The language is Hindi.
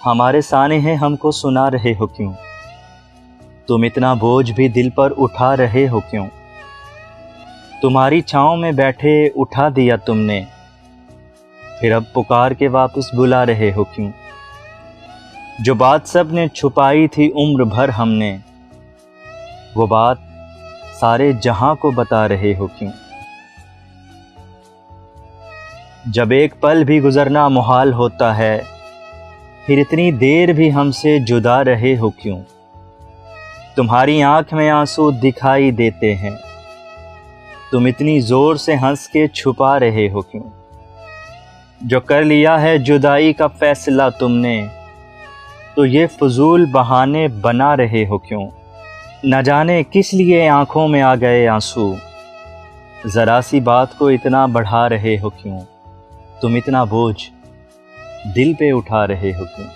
हमारे सानेह हमको सुना रहे हो क्यों? तुम इतना बोझ भी दिल पर उठा रहे हो क्यों? तुम्हारी छाँव में बैठे उठा दिया तुमने, फिर अब पुकार के वापस बुला रहे हो क्यों? जो बात सब ने छुपाई थी उम्र भर हमने, वो बात सारे जहां को बता रहे हो क्यों? जब एक पल भी गुजरना मुहाल होता है, फिर इतनी देर भी हमसे जुदा रहे हो क्यों? तुम्हारी आंख में आंसू दिखाई देते हैं, तुम इतनी जोर से हंस के छुपा रहे हो क्यों? जो कर लिया है जुदाई का फैसला तुमने, तो ये फजूल बहाने बना रहे हो क्यों? न जाने किस लिए आंखों में आ गए आंसू, ज़रा सी बात को इतना बढ़ा रहे हो क्यों? तुम इतना बोझ दिल पे उठा रहे हो क्यों?